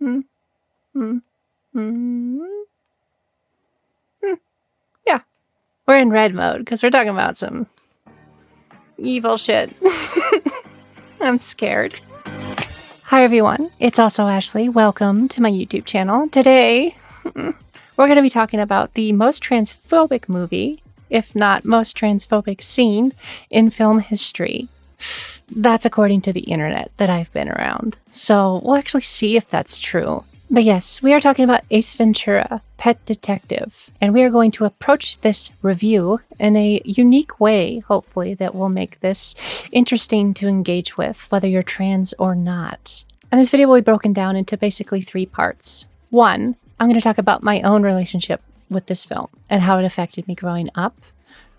Mm, mm, mm, mm. Yeah, we're in red mode because we're talking about some evil shit. I'm scared. Hi everyone, it's AlsoAshley. Welcome to my YouTube channel. Today, we're going to be talking about the most transphobic movie, if not most transphobic scene, in film history. That's according to the internet that I've been around. So we'll actually see if that's true. But yes, we are talking about Ace Ventura, Pet Detective, and we are going to approach this review in a unique way, hopefully, that will make this interesting to engage with, whether you're trans or not. And this video will be broken down into basically 3 parts. 1, I'm going to talk about my own relationship with this film and how it affected me growing up.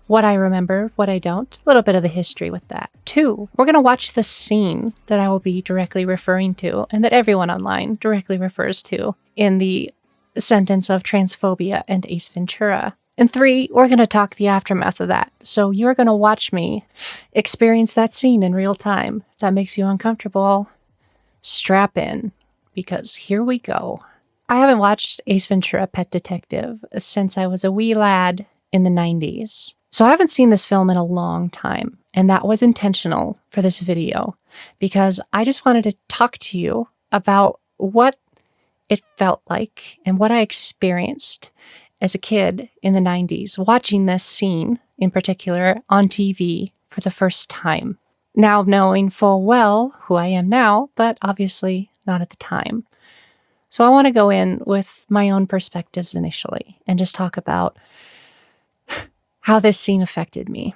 What I remember, what I don't, a little bit of the history with that. 2, we're going to watch the scene that I will be directly referring to and that everyone online directly refers to in the sentence of transphobia and Ace Ventura. And 3, we're going to talk the aftermath of that. So you're going to watch me experience that scene in real time. If that makes you uncomfortable, strap in, because here we go. I haven't watched Ace Ventura, Pet Detective since I was a wee lad in the 90s. So I haven't seen this film in a long time, and that was intentional for this video because I just wanted to talk to you about what it felt like and what I experienced as a kid in the 90s, watching this scene in particular on TV for the first time. Now knowing full well who I am now, but obviously not at the time. So I want to go in with my own perspectives initially and just talk about how this scene affected me.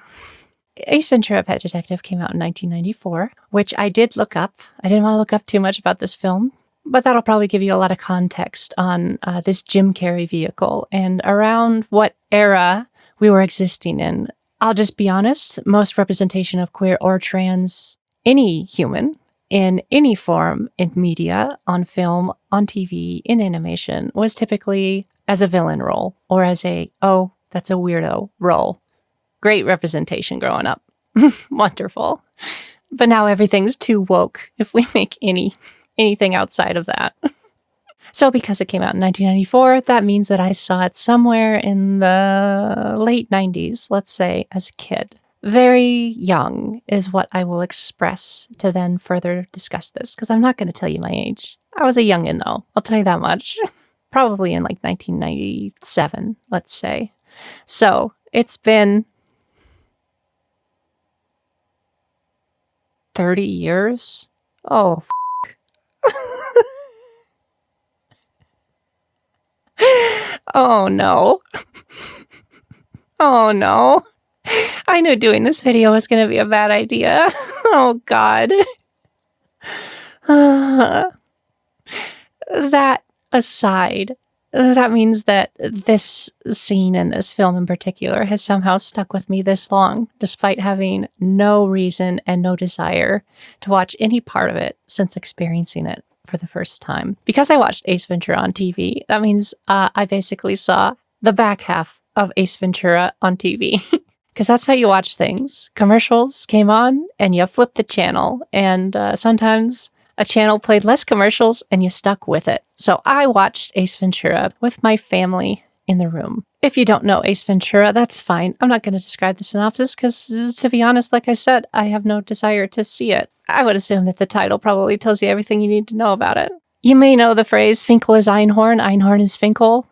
Ace Ventura, Pet Detective came out in 1994, which I did look up. I didn't want to look up too much about this film, but that'll probably give you a lot of context on this Jim Carrey vehicle and around what era we were existing in. I'll just be honest, most representation of queer or trans, any human, in any form in media, on film, on TV, in animation, was typically as a villain role or as a, oh, that's a weirdo role. Great representation growing up. Wonderful. But now everything's too woke if we make anything outside of that. So because it came out in 1994, that means that I saw it somewhere in the late 90s, let's say, as a kid. Very young is what I will express to then further discuss this, because I'm not going to tell you my age. I was a youngin' though, I'll tell you that much. Probably in like 1997, let's say. So it's been 30 years? Oh, oh no. Oh no. I knew doing this video was going to be a bad idea. Oh God. That aside, that means that this scene in this film in particular has somehow stuck with me this long, despite having no reason and no desire to watch any part of it since experiencing it for the first time. Because I watched Ace Ventura on TV, that means I basically saw the back half of Ace Ventura on TV. Because that's how you watch things. Commercials came on and you flipped the channel, and sometimes a channel played less commercials and you stuck with it. So I watched Ace Ventura with my family in the room. If you don't know Ace Ventura, that's fine. I'm not going to describe the synopsis because, to be honest, like I said, I have no desire to see it. I would assume that the title probably tells you everything you need to know about it. You may know the phrase, Finkel is Einhorn, Einhorn is Finkel.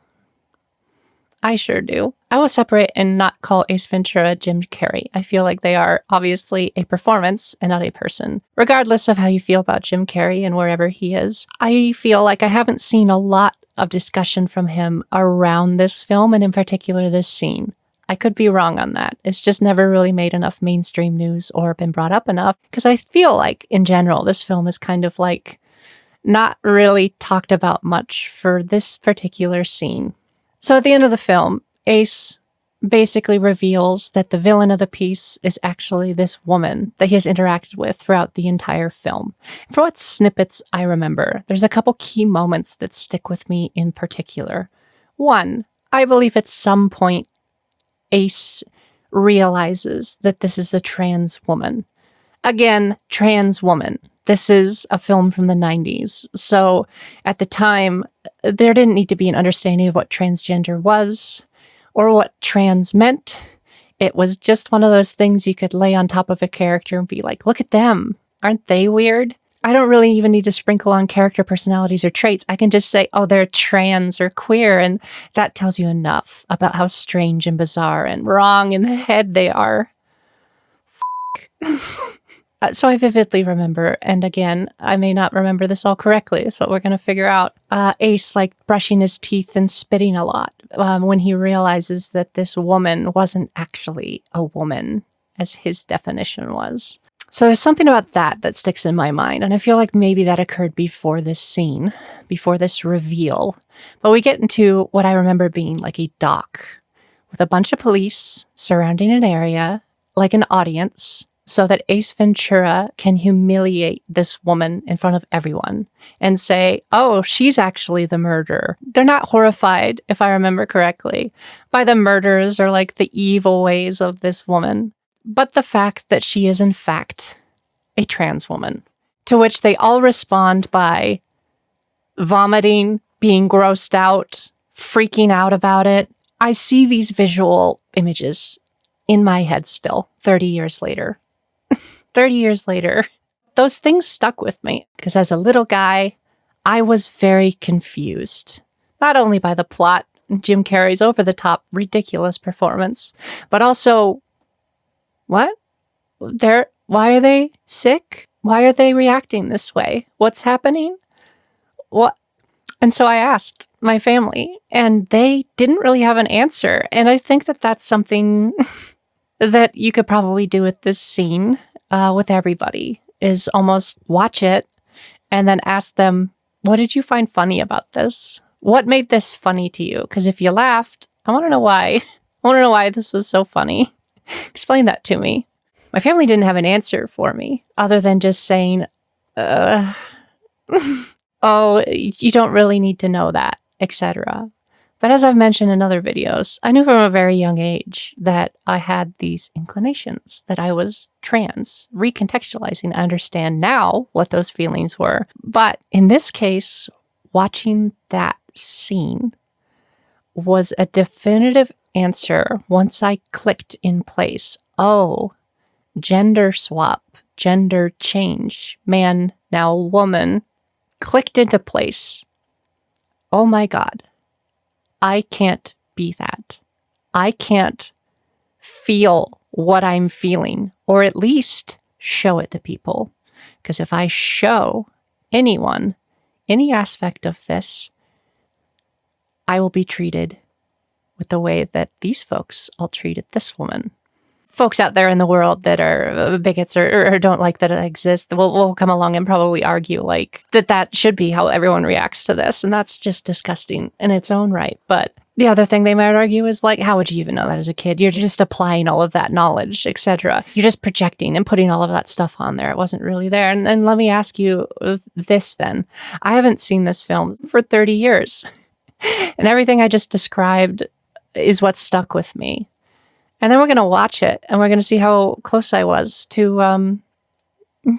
I sure do. I will separate and not call Ace Ventura Jim Carrey. I feel like they are obviously a performance and not a person. Regardless of how you feel about Jim Carrey and wherever he is, I feel like I haven't seen a lot of discussion from him around this film and in particular this scene. I could be wrong on that. It's just never really made enough mainstream news or been brought up enough because I feel like in general this film is kind of like not really talked about much for this particular scene. So at the end of the film, Ace basically reveals that the villain of the piece is actually this woman that he has interacted with throughout the entire film. For what snippets I remember, there's a couple key moments that stick with me in particular. 1, I believe at some point Ace realizes that this is a trans woman. Again, trans woman. this is a film from the 90s. So at the time, there didn't need to be an understanding of what transgender was or what trans meant. It was just one of those things you could lay on top of a character and be like, look at them. Aren't they weird? I don't really even need to sprinkle on character personalities or traits. I can just say, oh, they're trans or queer. And that tells you enough about how strange and bizarre and wrong in the head they are. So I vividly remember, and again, I may not remember this all correctly. That's what we're going to figure out. Ace, like, brushing his teeth and spitting a lot when he realizes that this woman wasn't actually a woman, as his definition was. So there's something about that sticks in my mind, and I feel like maybe that occurred before this scene, before this reveal. But we get into what I remember being like a dock with a bunch of police surrounding an area, like an audience, so that Ace Ventura can humiliate this woman in front of everyone and say, oh, she's actually the murderer. They're not horrified, if I remember correctly, by the murders or like the evil ways of this woman, but the fact that she is in fact a trans woman, to which they all respond by vomiting, being grossed out, freaking out about it. I see these visual images in my head still, 30 years later. 30 years later, those things stuck with me because as a little guy, I was very confused, not only by the plot, Jim Carrey's over-the-top, ridiculous performance, but also, what? Why are they sick? Why are they reacting this way? What's happening? What? And so I asked my family, and they didn't really have an answer. And I think that that's something that you could probably do with this scene with everybody, is almost watch it and then ask them, what did you find funny about this? What made this funny to you? Because if you laughed, I want to know why. I want to know why this was so funny. Explain that to me. My family didn't have an answer for me other than just saying, oh, you don't really need to know that, etc. But as I've mentioned in other videos, I knew from a very young age that I had these inclinations, that I was trans. Recontextualizing, I understand now what those feelings were. But in this case, watching that scene was a definitive answer once I clicked in place. Oh, gender swap, gender change, man, now woman, clicked into place. Oh my God. I can't be that. I can't feel what I'm feeling, or at least show it to people. Because if I show anyone any aspect of this, I will be treated with the way that these folks all treated this woman. Folks out there in the world that are bigots or don't like that it exists will come along and probably argue like that should be how everyone reacts to this. And that's just disgusting in its own right. But the other thing they might argue is like, how would you even know that as a kid? You're just applying all of that knowledge, etc. You're just projecting and putting all of that stuff on there. It wasn't really there. And let me ask you this then. I haven't seen this film for 30 years. And everything I just described is what stuck with me. And then we're going to watch it, and we're going to see how close I was to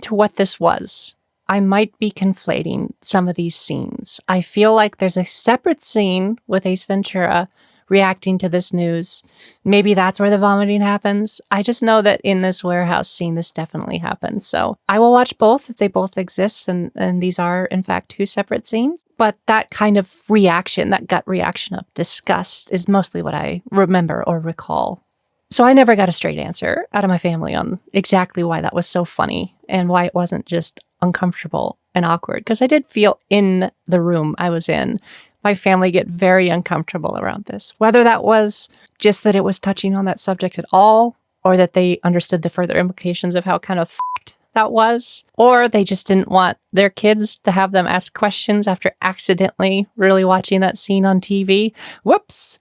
what this was. I might be conflating some of these scenes. I feel like there's a separate scene with Ace Ventura reacting to this news. Maybe that's where the vomiting happens. I just know that in this warehouse scene, this definitely happens. So I will watch both if they both exist, and these are, in fact, two separate scenes. But that kind of reaction, that gut reaction of disgust, is mostly what I remember or recall. So I never got a straight answer out of my family on exactly why that was so funny and why it wasn't just uncomfortable and awkward. Because I did feel in the room I was in, my family get very uncomfortable around this. Whether that was just that it was touching on that subject at all, or that they understood the further implications of how kind of f***ed that was, or they just didn't want their kids to have them ask questions after accidentally really watching that scene on TV. Whoops.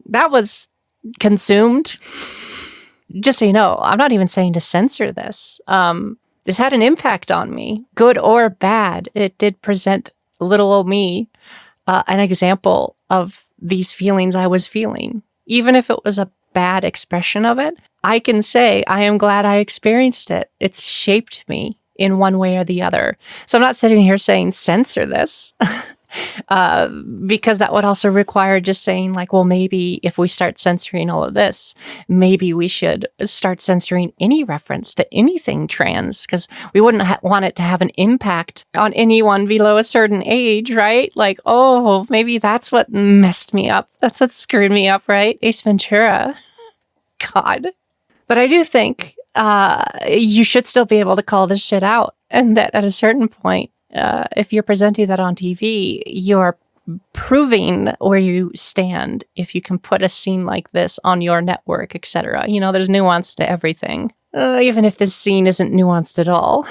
That was consumed. Just so you know, I'm not even saying to censor this. This had an impact on me, good or bad. It did present little old me an example of these feelings I was feeling. Even if it was a bad expression of it, I can say I am glad I experienced it. It's shaped me in one way or the other. So I'm not sitting here saying censor this. Because that would also require just saying like, well, maybe if we start censoring all of this, maybe we should start censoring any reference to anything trans, because we wouldn't want it to have an impact on anyone below a certain age, right? Like, oh, maybe that's what messed me up. That's what screwed me up, right? Ace Ventura. God. But I do think you should still be able to call this shit out. And that at a certain point, if you're presenting that on TV, you're proving where you stand if you can put a scene like this on your network, etc. You know, there's nuance to everything, even if this scene isn't nuanced at all.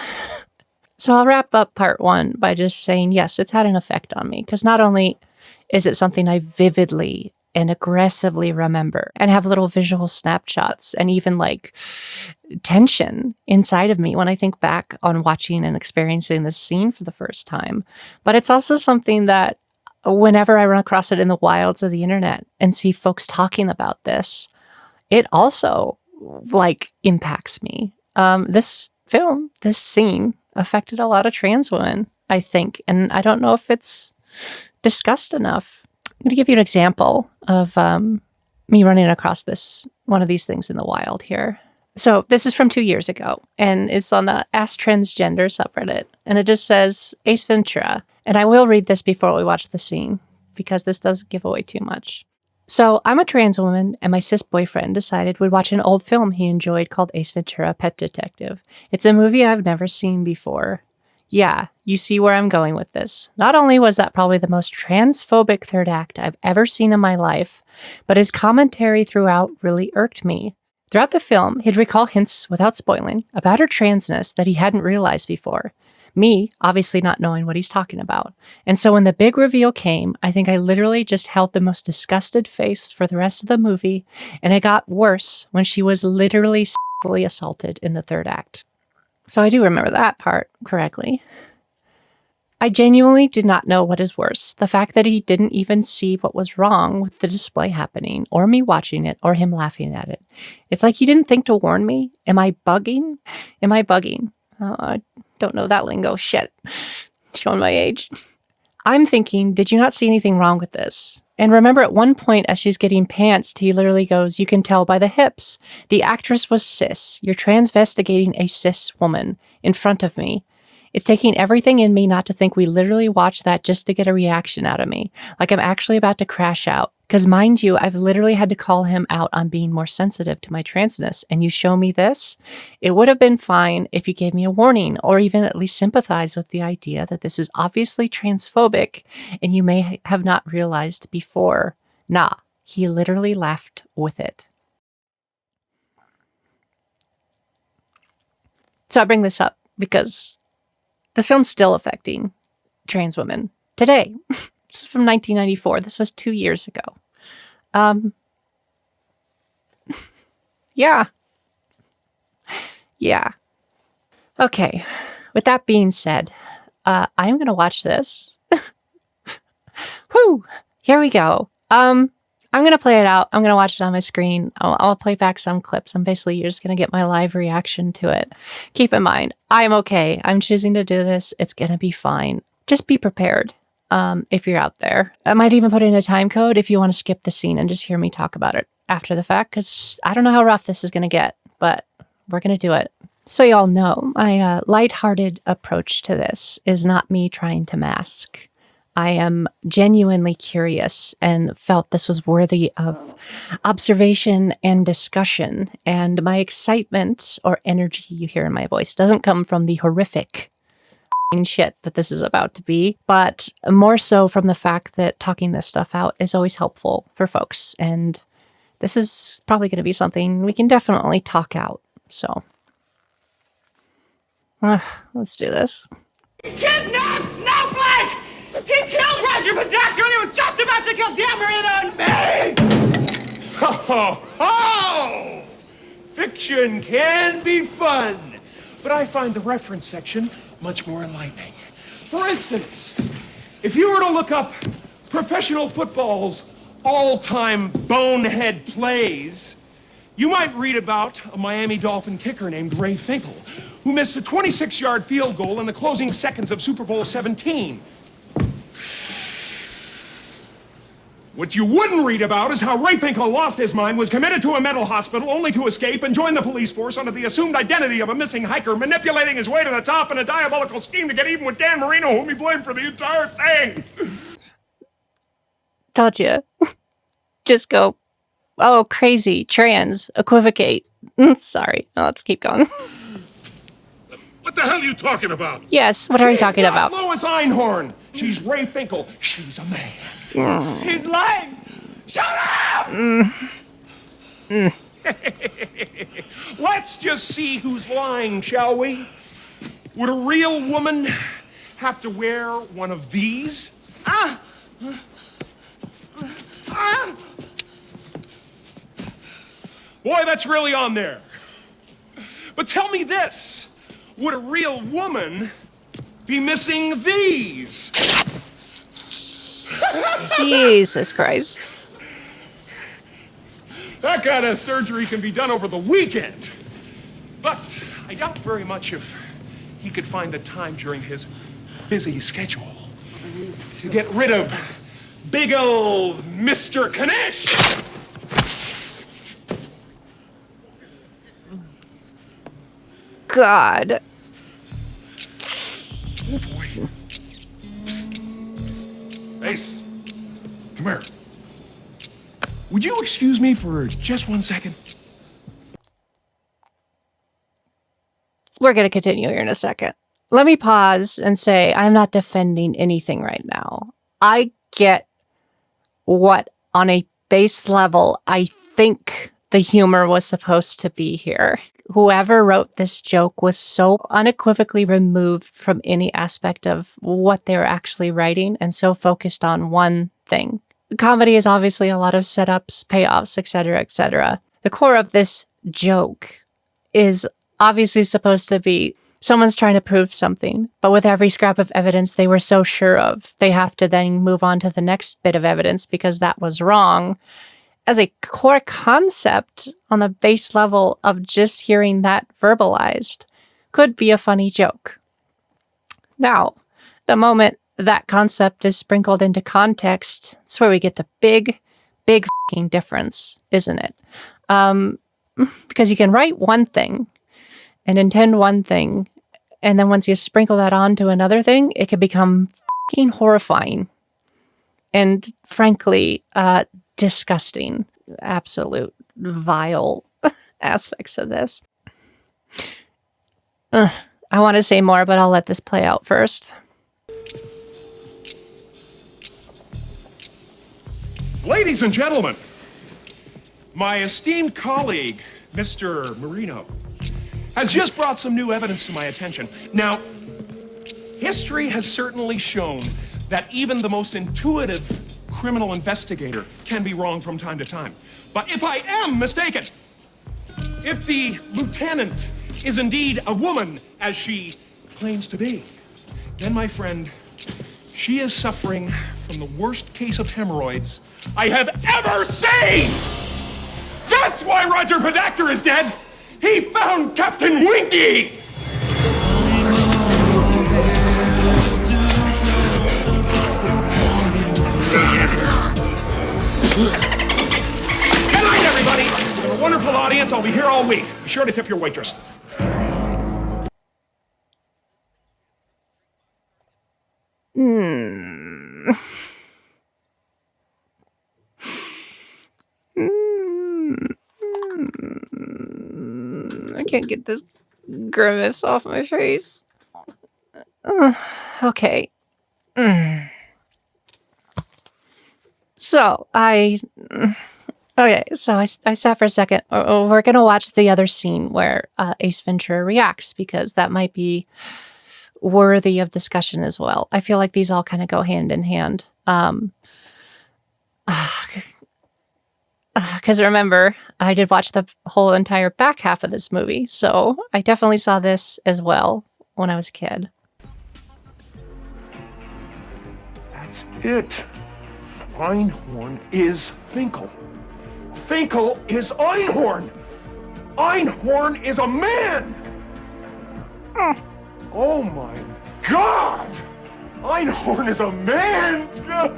So I'll wrap up part one by just saying, yes, it's had an effect on me, because not only is it something I vividly and aggressively remember and have little visual snapshots and even like tension inside of me when I think back on watching and experiencing this scene for the first time. But it's also something that whenever I run across it in the wilds of the internet and see folks talking about this, it also like impacts me. This film, this scene affected a lot of trans women, I think. And I don't know if it's discussed enough. I'm going to give you an example of me running across one of these things in the wild here. So this is from 2 years ago, and it's on the Ask Transgender subreddit, and it just says Ace Ventura. And I will read this before we watch the scene, because this does give away too much. So I'm a trans woman, and my cis boyfriend decided we'd watch an old film he enjoyed called Ace Ventura: Pet Detective. It's a movie I've never seen before. Yeah, you see where I'm going with this. Not only was that probably the most transphobic third act I've ever seen in my life, but his commentary throughout really irked me. Throughout the film, he'd recall hints, without spoiling, about her transness that he hadn't realized before. Me, obviously not knowing what he's talking about. And so when the big reveal came, I think I literally just held the most disgusted face for the rest of the movie, and it got worse when she was literally sexually assaulted in the third act. So I do remember that part correctly. I genuinely did not know what is worse, the fact that he didn't even see what was wrong with the display happening, or me watching it, or him laughing at it. It's like he didn't think to warn me. Am I bugging? I don't know that lingo. Shit. Showing my age. I'm thinking, did you not see anything wrong with this? And remember at one point as she's getting pantsed, he literally goes, you can tell by the hips. The actress was cis. You're transvestigating a cis woman in front of me. It's taking everything in me not to think we literally watched that just to get a reaction out of me. Like I'm actually about to crash out. Because mind you, I've literally had to call him out on being more sensitive to my transness. And you show me this? It would have been fine if you gave me a warning, or even at least sympathize with the idea that this is obviously transphobic and you may have not realized before. Nah, he literally laughed with it. So I bring this up because this film's still affecting trans women today. This is from 1994. This was 2 years ago. Yeah. Okay. With that being said, I'm going to watch this. Whew. Here we go. I'm going to play it out. I'm going to watch it on my screen. I'll play back some clips. I'm basically just going to get my live reaction to it. Keep in mind, I'm okay. I'm choosing to do this. It's going to be fine. Just be prepared. If you're out there. I might even put in a time code if you want to skip the scene and just hear me talk about it after the fact, because I don't know how rough this is going to get, but we're going to do it. So y'all know, my lighthearted approach to this is not me trying to mask. I am genuinely curious and felt this was worthy of observation and discussion, and my excitement or energy you hear in my voice doesn't come from the horrific shit that this is about to be, but more so from the fact that talking this stuff out is always helpful for folks, and this is probably going to be something we can definitely talk out. So let's do this. He kidnapped Snowflake! He killed Roger Podactor, and he was just about to kill Dameron on me! Ho ho ho! Fiction can be fun, but I find the reference section much more enlightening. For instance, if you were to look up professional football's all-time bonehead plays, you might read about a Miami Dolphin kicker named Ray Finkel, who missed a 26-yard field goal in the closing seconds of Super Bowl 17. What you wouldn't read about is how Ray Finkel lost his mind, was committed to a mental hospital only to escape and join the police force under the assumed identity of a missing hiker, manipulating his way to the top in a diabolical scheme to get even with Dan Marino, whom he blamed for the entire thing. Told you. Just go, oh, crazy, trans, equivocate. Sorry, let's keep going. What the hell are you talking about? Yes, what are you talking about? Lois Einhorn. She's Ray Finkel. She's a man. He's lying. Shut up! Let's just see who's lying, shall we? Would a real woman have to wear one of these? Boy, that's really on there. But tell me this. Would a real woman be missing these? Jesus Christ. That kind of surgery can be done over the weekend. But I doubt very much if he could find the time during his busy schedule to get rid of big old Mr. Kanish. God. Oh boy. Ace, come here. Would you excuse me for just 1 second? We're going to continue here in a second. Let me pause and say I'm not defending anything right now. I get what, on a base level, I think the humor was supposed to be here. Whoever wrote this joke was so unequivocally removed from any aspect of what they were actually writing and so focused on one thing. Comedy is obviously a lot of setups, payoffs, etc., etc. The core of this joke is obviously supposed to be someone's trying to prove something, but with every scrap of evidence they were so sure of, they have to then move on to the next bit of evidence because that was wrong. As a core concept on the base level of just hearing that verbalized could be a funny joke. Now, the moment that concept is sprinkled into context, that's where we get the big f***ing difference, isn't it? Because you can write one thing and intend one thing, and then once you sprinkle that onto another thing, it can become f***ing horrifying. And frankly, disgusting, absolute vile aspects of this. I want to say more, but I'll let this play out first. Ladies and gentlemen, my esteemed colleague, Mr. Marino, has just brought some new evidence to my attention. Now, history has certainly shown that even the most intuitive criminal investigator can be wrong from time to time. But if I am mistaken, if the lieutenant is indeed a woman, as she claims to be, then, my friend, she is suffering from the worst case of hemorrhoids I have ever seen! That's why Roger Podacter is dead! He found Captain Winky! Good night, everybody! You have a wonderful audience. I'll be here all week. Be sure to tip your waitress. I can't get this grimace off my face. Okay. So I sat for a second. We're going to watch the other scene where Ace Ventura reacts, because that might be worthy of discussion as well. I feel like these all kind of go hand in hand. Because remember, I did watch the whole entire back half of this movie, so I definitely saw this as well when I was a kid. That's it. Einhorn is Finkel. Finkel is Einhorn. Einhorn is a man. Oh my God! Einhorn is a man! No!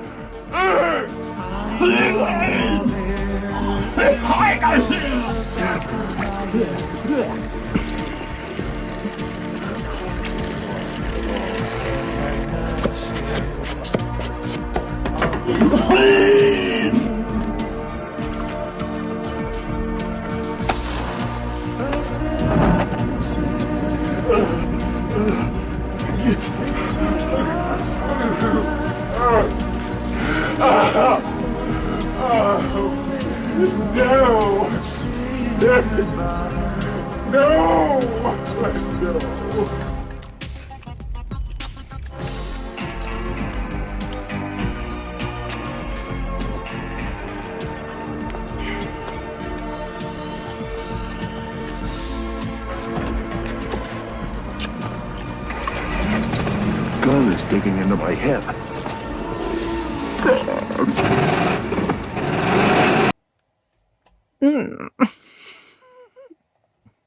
Gun is digging into my hip.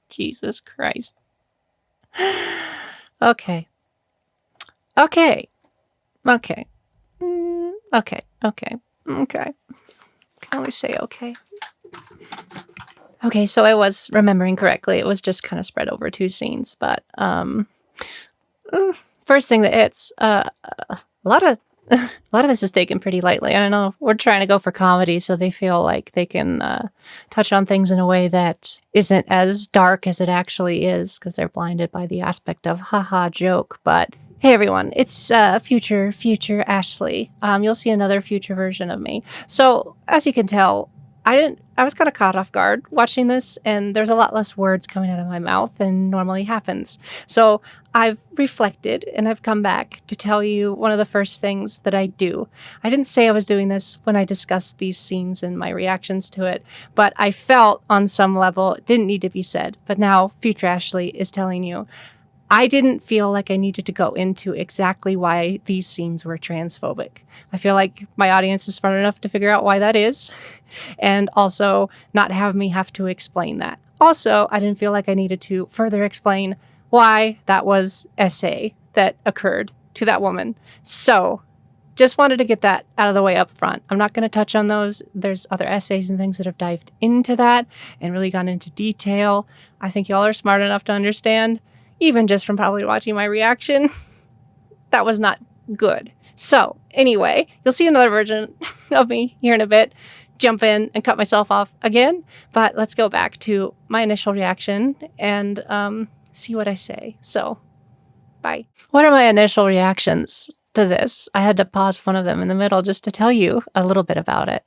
Jesus Christ. Okay. Okay. Okay. Okay. Okay. Okay. I can only say okay. Okay, so I was remembering correctly. It was just kind of spread over 2 scenes, but first thing that hits, a lot of this is taken pretty lightly. I don't know. We're trying to go for comedy, so they feel like they can touch on things in a way that isn't as dark as it actually is, because they're blinded by the aspect of haha joke. But hey, everyone, it's future Ashley. You'll see another future version of me. So as you can tell, I was kind of caught off guard watching this, and there's a lot less words coming out of my mouth than normally happens. So I've reflected, and I've come back to tell you one of the first things that I do. I didn't say I was doing this when I discussed these scenes and my reactions to it, but I felt on some level it didn't need to be said. But now future Ashley is telling you, I didn't feel like I needed to go into exactly why these scenes were transphobic. I feel like my audience is smart enough to figure out why that is, and also not have me have to explain that. Also, I didn't feel like I needed to further explain why that was SA that occurred to that woman. So, just wanted to get that out of the way up front. I'm not going to touch on those. There's other essays and things that have dived into that and really gone into detail. I think y'all are smart enough to understand. Even just from probably watching my reaction, that was not good. So anyway, you'll see another version of me here in a bit, jump in and cut myself off again. But let's go back to my initial reaction and see what I say. So bye. What are my initial reactions to this? I had to pause one of them in the middle just to tell you a little bit about it.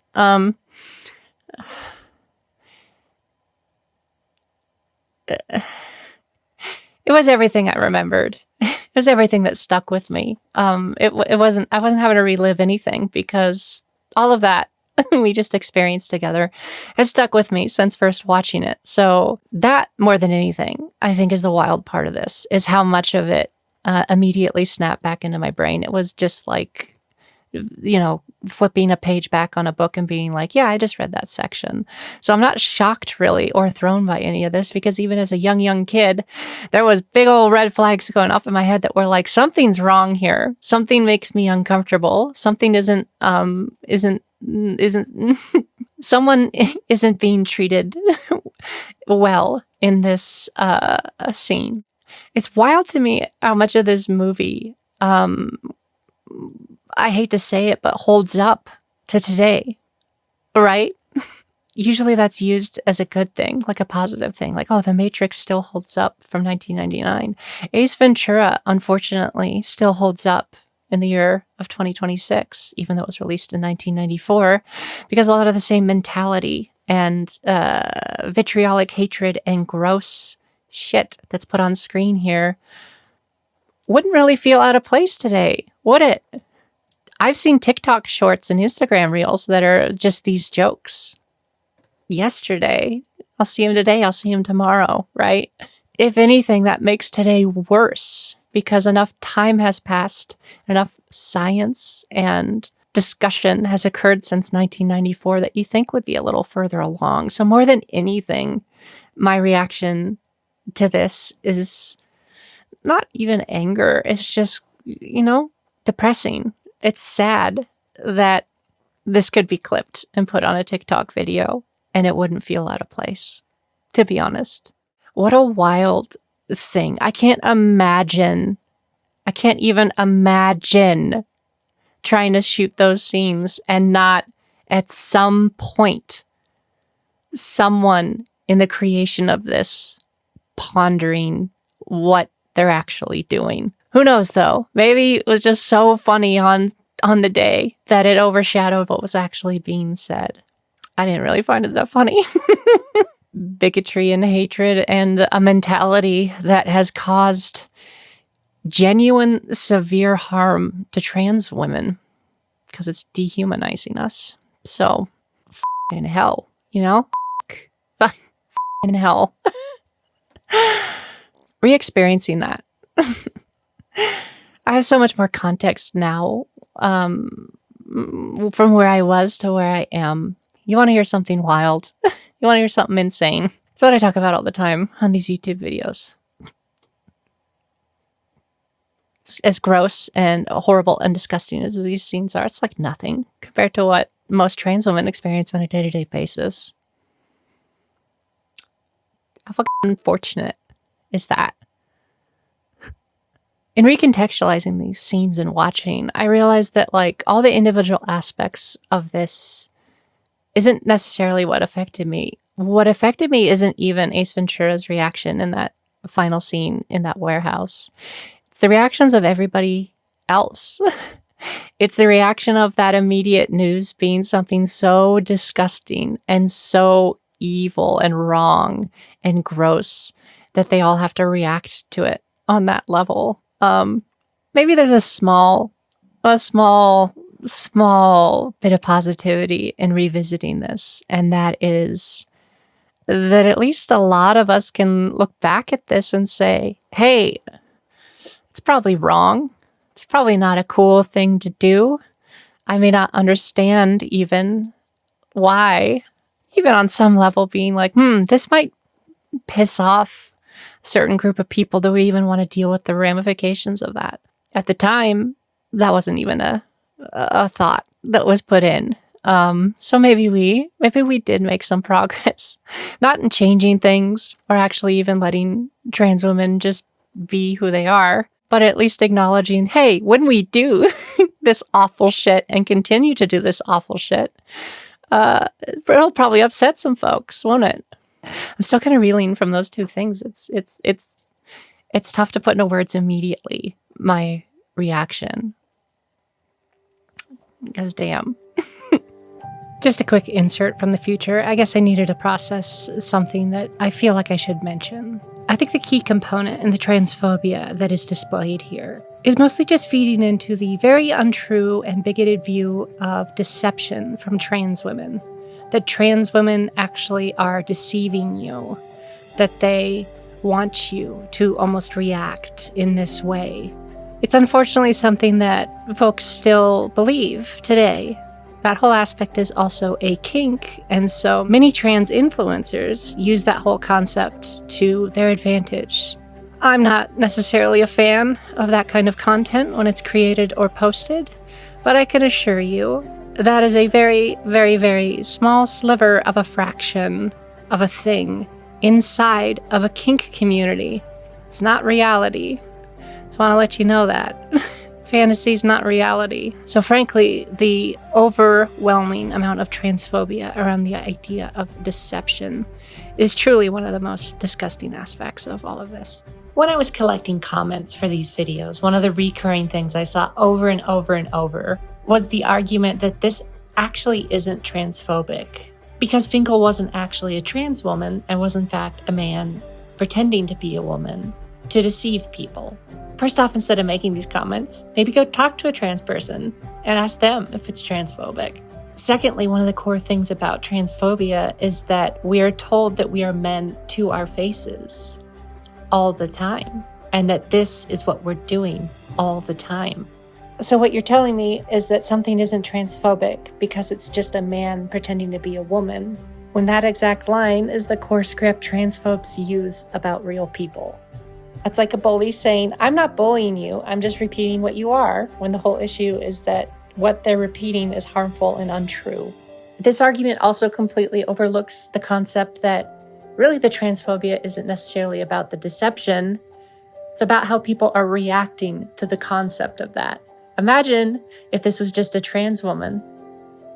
It was everything I remembered. It was everything that stuck with me. I wasn't having to relive anything, because all of that we just experienced together has stuck with me since first watching it. So that, more than anything, I think is the wild part of this, is how much of it immediately snapped back into my brain. It was just like, flipping a page back on a book and being like, yeah, I just read that section. So I'm not shocked really or thrown by any of this, because even as a young kid, there was big old red flags going up in my head that were like, something's wrong here. Something makes me uncomfortable. Something someone isn't being treated well in this scene. It's wild to me how much of this movie, I hate to say it, but holds up to today, right? Usually that's used as a good thing, like a positive thing, like, oh, The Matrix still holds up from 1999. Ace Ventura, unfortunately, still holds up in the year of 2026, even though it was released in 1994, because a lot of the same mentality and vitriolic hatred and gross shit that's put on screen here wouldn't really feel out of place today, would it? I've seen TikTok shorts and Instagram reels that are just these jokes. Yesterday, I'll see him today, I'll see him tomorrow, right? If anything, that makes today worse, because enough time has passed, enough science and discussion has occurred since 1994 that you think would be a little further along. So more than anything, my reaction to this is not even anger. It's just, depressing. It's sad that this could be clipped and put on a TikTok video and it wouldn't feel out of place, to be honest. What a wild thing. I can't even imagine trying to shoot those scenes and not at some point someone in the creation of this pondering what they're actually doing. Who knows though? Maybe it was just so funny on the day that it overshadowed what was actually being said. I didn't really find it that funny. Bigotry and hatred and a mentality that has caused genuine severe harm to trans women because it's dehumanizing us. So, in hell, in hell. Re-experiencing that. I have so much more context now from where I was to where I am. You want to hear something wild? You want to hear something insane? It's what I talk about all the time on these YouTube videos. As gross and horrible and disgusting as these scenes are, it's like nothing compared to what most trans women experience on a day-to-day basis. How fucking unfortunate is that? In recontextualizing these scenes and watching, I realized that like all the individual aspects of this isn't necessarily what affected me. What affected me isn't even Ace Ventura's reaction in that final scene in that warehouse. It's the reactions of everybody else. It's the reaction of that immediate news being something so disgusting and so evil and wrong and gross that they all have to react to it on that level. Maybe there's a small bit of positivity in revisiting this, and that is that at least a lot of us can look back at this and say, hey, it's probably wrong. It's probably not a cool thing to do. I may not understand even why, even on some level being like, this might piss off a certain group of people. Do we even want to deal with the ramifications of that? At the time, that wasn't even a thought that was put in. So maybe we did make some progress, not in changing things or actually even letting trans women just be who they are, but at least acknowledging, hey, when we do this awful shit and continue to do this awful shit, it'll probably upset some folks, won't it? I'm still kind of reeling from those two things. It's tough to put into words immediately, my reaction. Because damn. Just a quick insert from the future. I guess I needed to process something that I feel like I should mention. I think the key component in the transphobia that is displayed here is mostly just feeding into the very untrue and bigoted view of deception from trans women. That trans women actually are deceiving you. That they want you to almost react in this way. It's unfortunately something that folks still believe today. That whole aspect is also a kink, and so many trans influencers use that whole concept to their advantage. I'm not necessarily a fan of that kind of content when it's created or posted, but I can assure you that is a very, very, very small sliver of a fraction of a thing inside of a kink community. It's not reality. Just want to let you know that. Fantasy's not reality. So frankly, the overwhelming amount of transphobia around the idea of deception is truly one of the most disgusting aspects of all of this. When I was collecting comments for these videos, one of the recurring things I saw over and over and over was the argument that this actually isn't transphobic because Finkel wasn't actually a trans woman and was in fact a man pretending to be a woman to deceive people. First off, instead of making these comments, maybe go talk to a trans person and ask them if it's transphobic. Secondly, one of the core things about transphobia is that we are told that we are men to our faces all the time, and that this is what we're doing all the time. So what you're telling me is that something isn't transphobic because it's just a man pretending to be a woman, when that exact line is the core script transphobes use about real people. It's like a bully saying, I'm not bullying you, I'm just repeating what you are, when the whole issue is that what they're repeating is harmful and untrue. This argument also completely overlooks the concept that really the transphobia isn't necessarily about the deception. It's about how people are reacting to the concept of that. Imagine if this was just a trans woman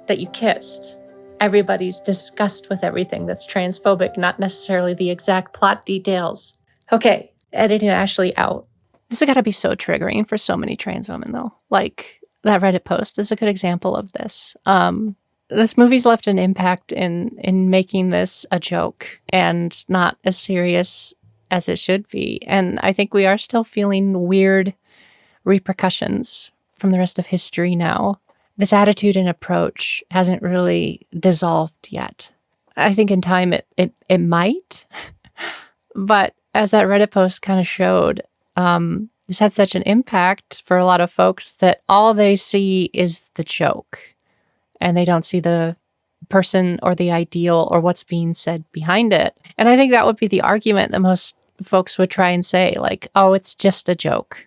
that you kissed. Everybody's disgust with everything that's transphobic, not necessarily the exact plot details. Okay, editing Ashley out. This has got to be so triggering for so many trans women, though. Like, that Reddit post is a good example of this. This movie's left an impact in making this a joke and not as serious as it should be. And I think we are still feeling weird repercussions from the rest of history now. This attitude and approach hasn't really dissolved yet. I think in time it might, but as that Reddit post kind of showed, this had such an impact for a lot of folks that all they see is the joke, and they don't see the person or the ideal or what's being said behind it. And I think that would be the argument that most folks would try and say, like, oh, it's just a joke.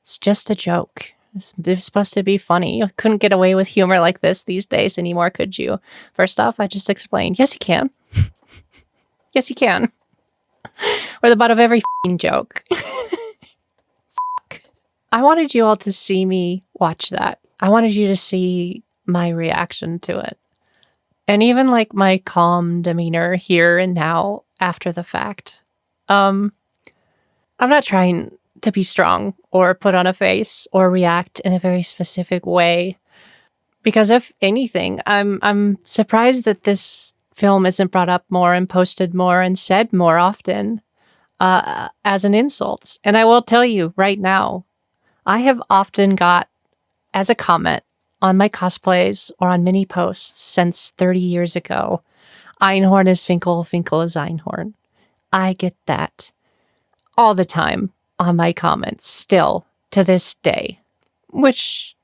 It's just a joke. It's supposed to be funny. You couldn't get away with humor like this these days anymore, could you? First off, I just explained. Yes, you can. Yes, you can. We're the butt of every f***ing joke. I wanted you all to see me watch that. I wanted you to see my reaction to it. And even like my calm demeanor here and now after the fact. I'm not trying to be strong or put on a face or react in a very specific way. Because if anything, I'm surprised that this film isn't brought up more and posted more and said more often as an insult. And I will tell you right now, I have often got as a comment on my cosplays or on mini posts since 30 years ago, Einhorn is Finkel, Finkel is Einhorn. I get that all the time on my comments, still to this day, which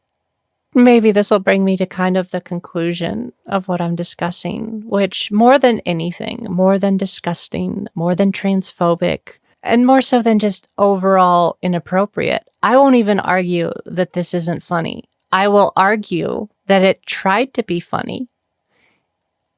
maybe this will bring me to kind of the conclusion of what I'm discussing, which more than anything, more than disgusting, more than transphobic, and more so than just overall inappropriate, I won't even argue that this isn't funny. I will argue that it tried to be funny,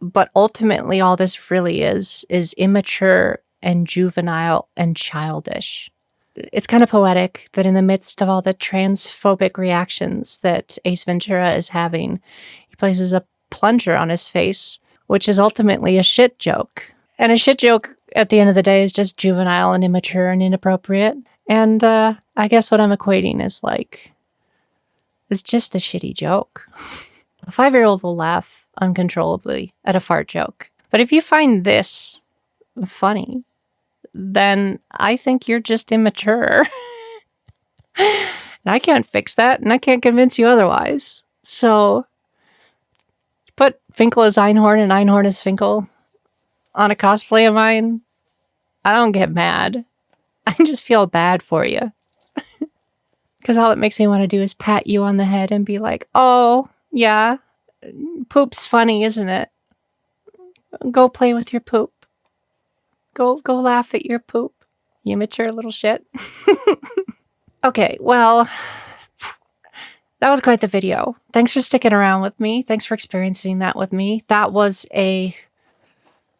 but ultimately all this really is immature and juvenile and childish. It's kind of poetic that in the midst of all the transphobic reactions that Ace Ventura is having, he places a plunger on his face, which is ultimately a shit joke. And a shit joke, at the end of the day, is just juvenile and immature and inappropriate. And I guess what I'm equating is like, it's just a shitty joke. A 5-year-old will laugh uncontrollably at a fart joke. But if you find this funny, then I think you're just immature. And I can't fix that, and I can't convince you otherwise. So, put Finkel as Einhorn and Einhorn as Finkel on a cosplay of mine, I don't get mad. I just feel bad for you. Because all it makes me want to do is pat you on the head and be like, oh, yeah, poop's funny, isn't it? Go play with your poop. Go laugh at your poop, you immature little shit. Okay, well, that was quite the video. Thanks for sticking around with me. Thanks for experiencing that with me. That was a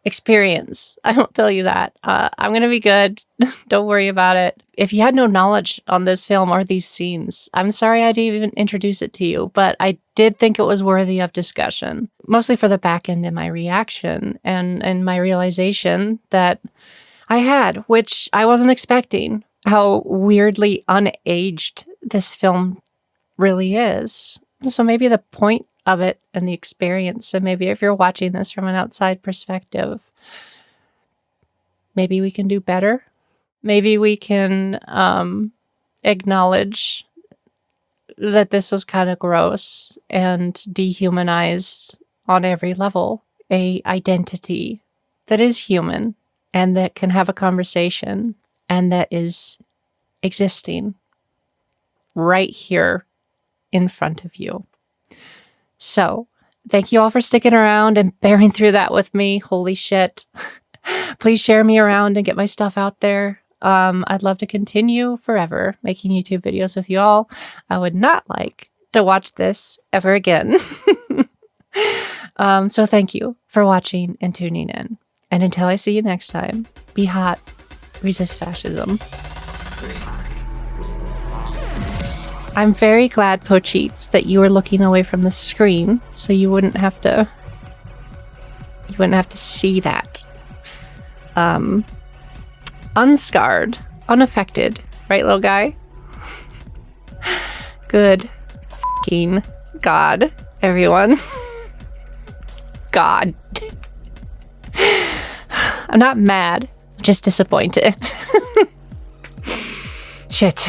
experience. I won't tell you that. I'm going to be good. Don't worry about it. If you had no knowledge on this film or these scenes, I'm sorry I didn't even introduce it to you, but I did think it was worthy of discussion, mostly for the back end in my reaction and my realization that I had, which I wasn't expecting, how weirdly unaged this film really is. So maybe the point of it and the experience, and maybe if you're watching this from an outside perspective, maybe we can do better. Maybe we can acknowledge that this was kind of gross and dehumanized on every level. A identity that is human and that can have a conversation and that is existing right here in front of you. So, thank you all for sticking around and bearing through that with me. Holy shit. Please share me around and get my stuff out there. I'd love to continue forever making YouTube videos with you all. I would not like to watch this ever again. So thank you for watching and tuning in. And until I see you next time, be hot, resist fascism. I'm very glad, Pocheats, that you were looking away from the screen so you wouldn't have to see that. Unscarred, unaffected, right, little guy? Good fucking God, everyone. God. I'm not mad, just disappointed. Shit.